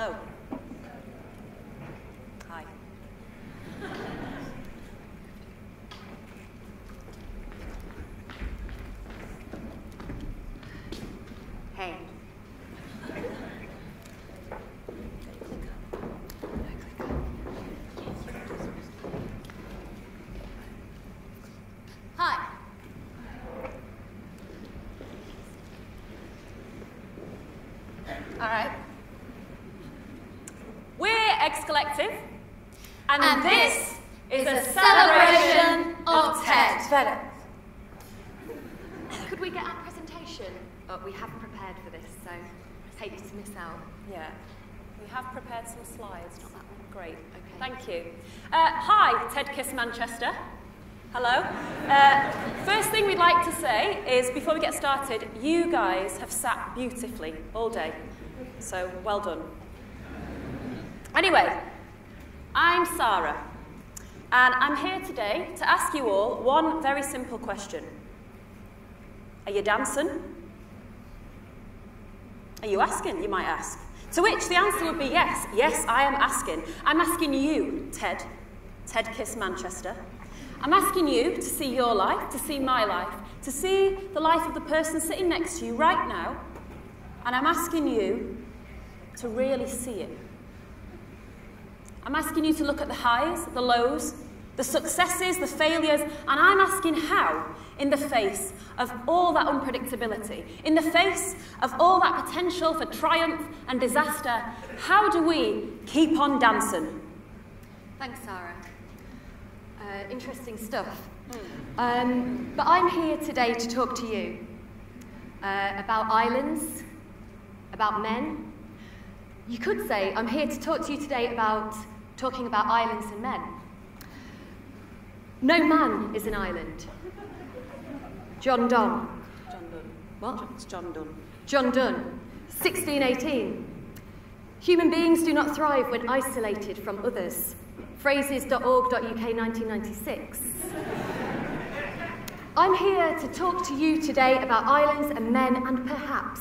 Hello. Hi. Hey. Hi. All right. We're X Collective, and this is a celebration of TED. Could we get our presentation? Oh, we have prepared for this, so hate to miss out. Yeah, we have prepared some slides. Not that one. Great. Okay. Thank you. Hi, TEDxManchester. Hello. First thing we'd like to say is, before we get started, you guys have sat beautifully all day. So, well done. Anyway, I'm Sarah, and I'm here today to ask you all one very simple question. Are you dancing? Are you asking, you might ask? To which the answer would be yes. Yes, I am asking. I'm asking you, TEDxManchester. I'm asking you to see your life, to see my life, to see the life of the person sitting next to you right now, and I'm asking you to really see it. I'm asking you to look at the highs, the lows, the successes, the failures, and I'm asking how, in the face of all that unpredictability, in the face of all that potential for triumph and disaster, how do we keep on dancing? Thanks, Sarah. Interesting stuff. But I'm here today to talk to you about islands, about men. You could say I'm here to talk to you today about talking about islands and men. No man is an island. John Donne. John Donne. What? It's John Donne. John Donne, 1618. Human beings do not thrive when isolated from others. Phrases.org.uk 1996. I'm here to talk to you today about islands and men and perhaps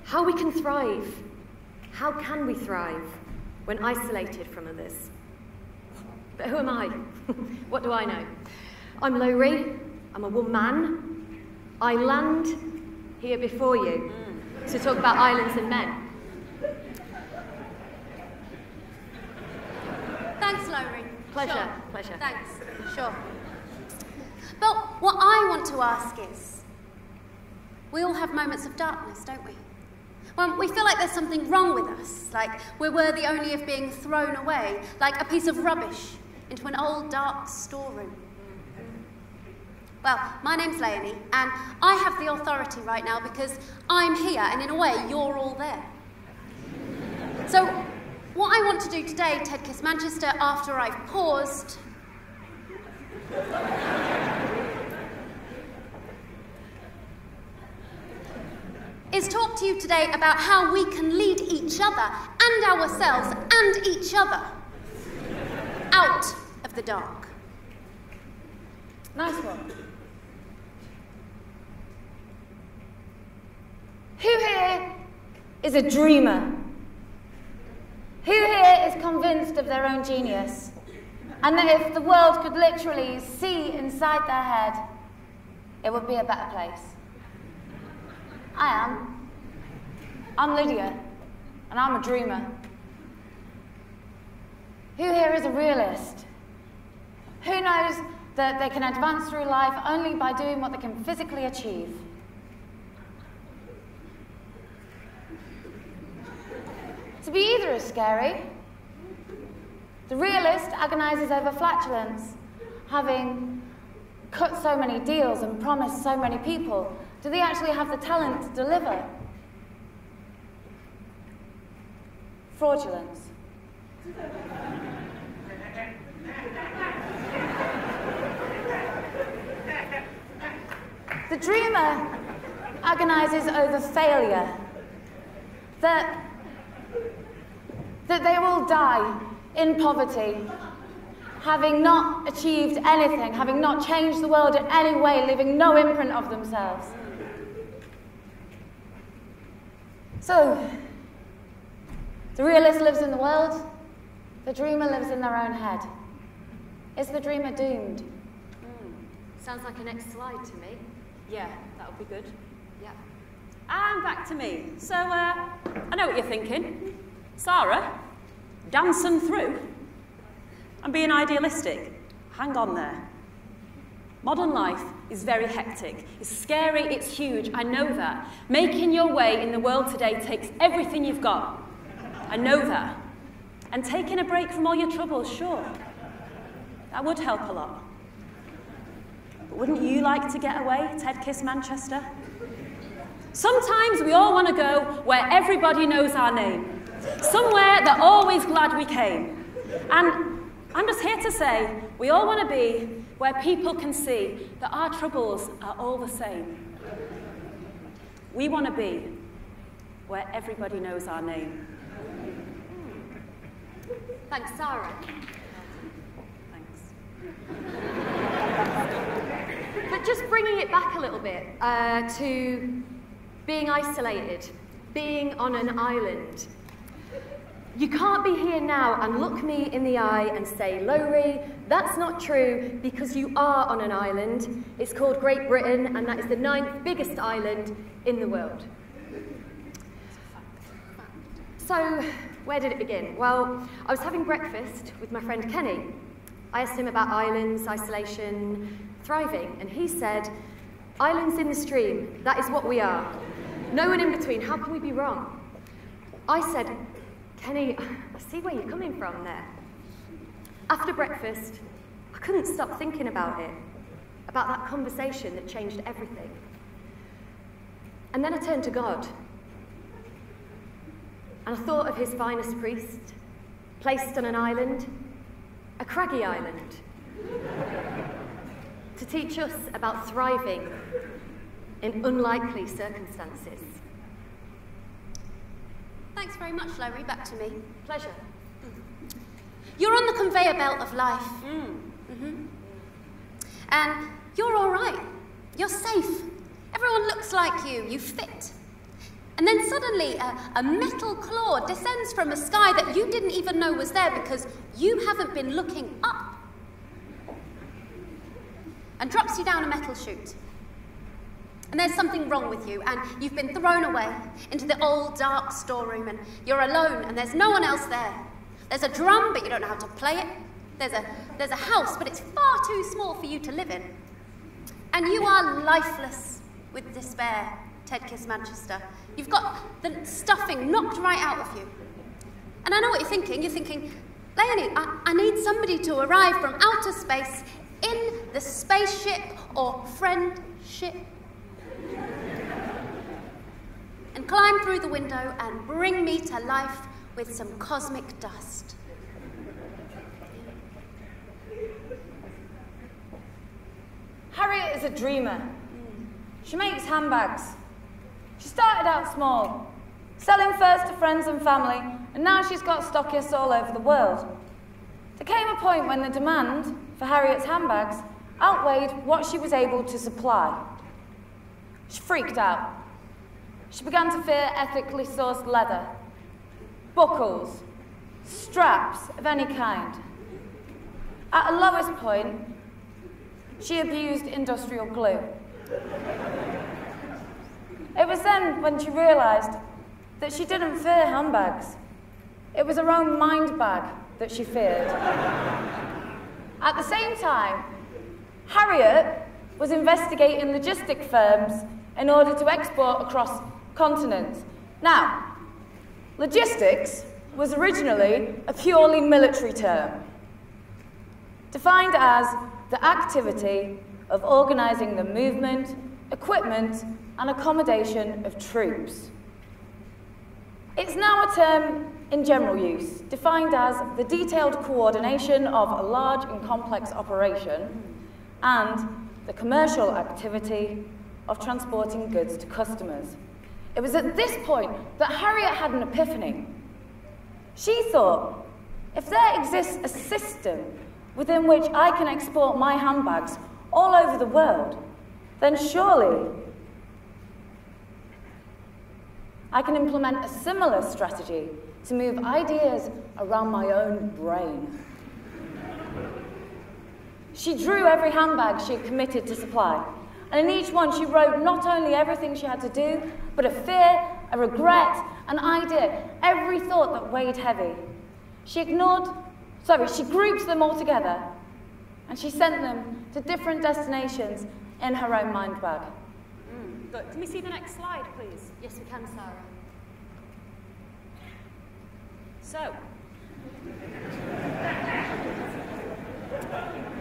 how we can thrive. How can we thrive when isolated from others? But who am I? What do I know? I'm Lowry. I'm a woman. I land here before you to talk about islands and men. Thanks, Lowry. Pleasure, Sure. pleasure. Thanks, sure. But what I want to ask is, we all have moments of darkness, don't we? When we feel like there's something wrong with us, like we're worthy only of being thrown away, like a piece of rubbish into an old dark storeroom. Well, my name's Leonie, and I have the authority right now because I'm here, and in a way, you're all there. So, what I want to do today, TEDxManchester, after I've paused, is talk to you today about how we can lead each other and ourselves and each other out of the dark. Nice one. Who here is a dreamer? Who here is convinced of their own genius? And that if the world could literally see inside their head, it would be a better place? I am. I'm Lydia, and I'm a dreamer. Who here is a realist? Who knows that they can advance through life only by doing what they can physically achieve? To be either is scary. The realist agonizes over flatulence, having cut so many deals and promised so many people. Do they actually have the talent to deliver? Fraudulence. The dreamer agonizes over failure, that they will die in poverty, having not achieved anything, having not changed the world in any way, leaving no imprint of themselves. So, The realist lives in the world, the dreamer lives in their own head. Is the dreamer doomed? Sounds like a next slide to me. Yeah, that would be good. Yeah. And back to me. So, I know what you're thinking. Sarah, dancing through and being idealistic. Hang on there. Modern life is very hectic. It's scary, it's huge, I know that. Making your way in the world today takes everything you've got. I know that. And taking a break from all your troubles, sure. That would help a lot. But wouldn't you like to get away, TEDxManchester? Sometimes we all want to go where everybody knows our name. Somewhere they're always glad we came. And I'm just here to say, we all want to be where people can see that our troubles are all the same. We want to be where everybody knows our name. Thanks, Sarah. Thanks. But just bringing it back a little bit to being isolated, being on an island. You can't be here now and look me in the eye and say, Lowry, that's not true, because you are on an island. It's called Great Britain, and that is the 9th biggest island in the world. So, where did it begin? Well, I was having breakfast with my friend Kenny. I asked him about islands, isolation, thriving, and he said, islands in the stream, that is what we are. No one in between, how can we be wrong? I said, Kenny, I see where you're coming from there. After breakfast, I couldn't stop thinking about it, about that conversation that changed everything. And then I turned to God, and I thought of his finest priest, placed on an island, a craggy island, to teach us about thriving in unlikely circumstances. Thanks very much, Lowry. Back to me. Pleasure. You're on the conveyor belt of life. And you're all right. You're safe. Everyone looks like you. You fit. And then suddenly a metal claw descends from a sky that you didn't even know was there because you haven't been looking up, and drops you down a metal chute. And there's something wrong with you, and you've been thrown away into the old dark storeroom, and you're alone, and there's no one else there. There's a drum, but you don't know how to play it. There's a house, but it's far too small for you to live in. And you are lifeless with despair, TEDxManchester. You've got the stuffing knocked right out of you. And I know what you're thinking. You're thinking, Leonie, I need somebody to arrive from outer space in the spaceship or friendship and climb through the window and bring me to life with some cosmic dust. Harriet is a dreamer. She makes handbags. She started out small, selling first to friends and family, and now she's got stockists all over the world. There came a point when the demand for Harriet's handbags outweighed what she was able to supply. She freaked out. She began to fear ethically sourced leather, buckles, straps of any kind. At a lowest point, she abused industrial glue. It was then when she realised that she didn't fear handbags. It was her own mind bag that she feared. At the same time, Harriet was investigating logistic firms in order to export across continents. Now, logistics was originally a purely military term, defined as the activity of organising the movement, equipment, and accommodation of troops. It's now a term in general use, defined as the detailed coordination of a large and complex operation and the commercial activity of transporting goods to customers. It was at this point that Harriet had an epiphany. She thought, if there exists a system within which I can export my handbags all over the world, then surely I can implement a similar strategy to move ideas around my own brain. She drew every handbag she had committed to supply, and in each one she wrote not only everything she had to do, but a fear, a regret, an idea, every thought that weighed heavy. She grouped them all together, and she sent them to different destinations in her own mind bag. Good. Can we see the next slide, please? Yes, we can, Sarah. So,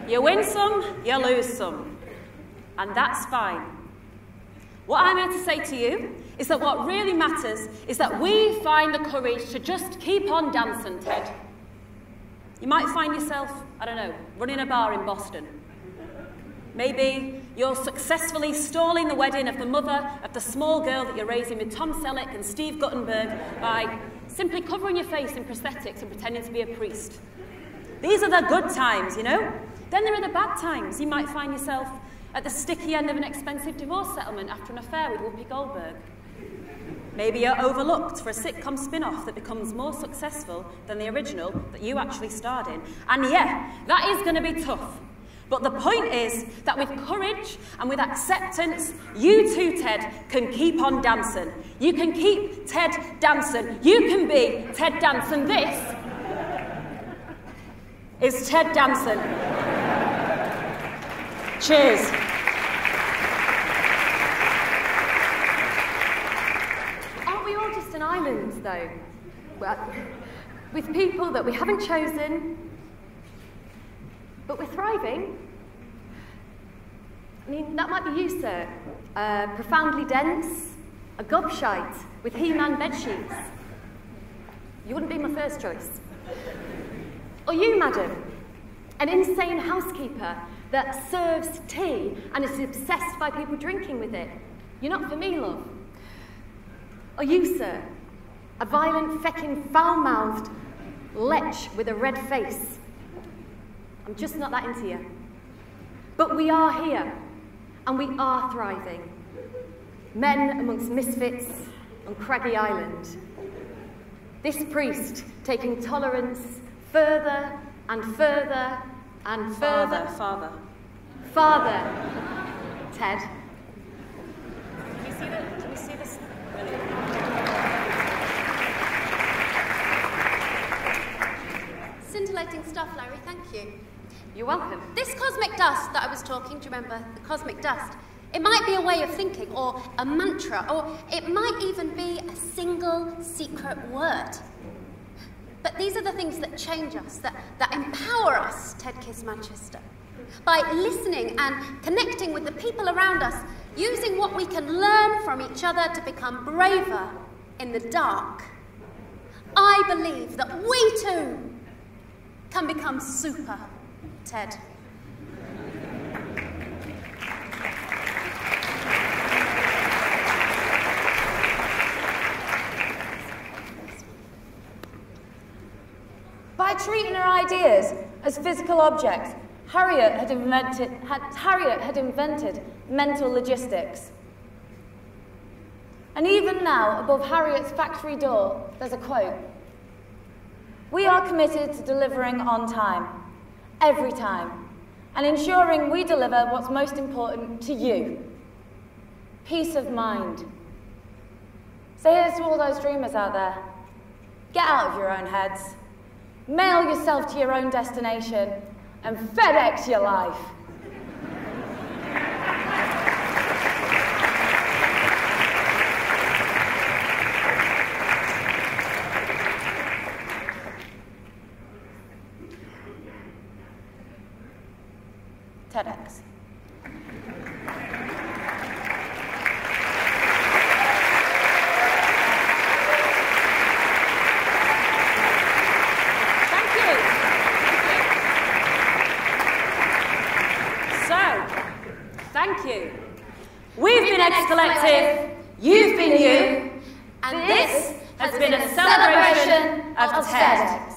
you win some, you lose some, and that's fine. What I'm here to say to you is that what really matters is that we find the courage to just keep on dancing, Ted. You might find yourself, I don't know, running a bar in Boston. Maybe you're successfully stalling the wedding of the mother of the small girl that you're raising with Tom Selleck and Steve Guttenberg by simply covering your face in prosthetics and pretending to be a priest. These are the good times, you know? Then there are the bad times. You might find yourself at the sticky end of an expensive divorce settlement after an affair with Whoopi Goldberg. Maybe you're overlooked for a sitcom spin-off that becomes more successful than the original that you actually starred in. And yeah, that is going to be tough. But the point is that with courage and with acceptance, you too, Ted, can keep on dancing. You can keep Ted dancing. You can be Ted Danson. This is Ted Danson. Cheers. Aren't we all just an island, though? Well, with people that we haven't chosen, but we're thriving. I mean, that might be you, sir. Profoundly dense, a gobshite with He-Man bedsheets. You wouldn't be my first choice. Or you, madam, an insane housekeeper that serves tea and is obsessed by people drinking with it. You're not for me, love. Or you, sir, a violent, fecking, foul-mouthed lech with a red face. I'm just not that into you. But we are here, and we are thriving. Men amongst misfits on Craggy Island. This priest taking tolerance further and further and further. Father, Ted. Can you see this? Scintillating stuff, Larry, thank you. You're welcome. This cosmic dust that I was talking, do you remember the cosmic dust? It might be a way of thinking, or a mantra, or it might even be a single secret word. But these are the things that change us, that empower us, TEDxManchester. By listening and connecting with the people around us, using what we can learn from each other to become braver in the dark. I believe that we too can become super, Ted. By treating her ideas as physical objects, Harriet had invented mental logistics. And even now, above Harriet's factory door, there's a quote. We are committed to delivering on time, every time, and ensuring we deliver what's most important to you. Peace of mind. So here's to all those dreamers out there. Get out of your own heads. Mail yourself to your own destination and FedEx your life. TEDx. Thank you. We've been X Collective, you've been you, and this has been a celebration of TED.